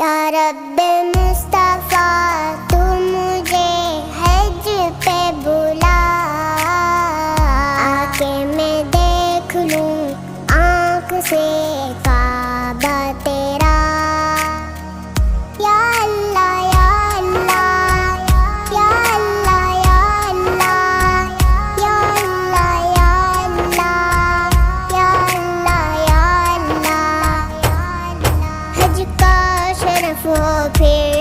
یا رب مصطفیٰ تو مجھے حج پہ بلا، آ کے میں دیکھ لوں آنکھ سے کعبہ تیرا۔ یا اللہ یا اللہ یا اللہ یا اللہ یا اللہ یا اللہ یا اللہ یا اللہ، حج کا شرف ہو پھر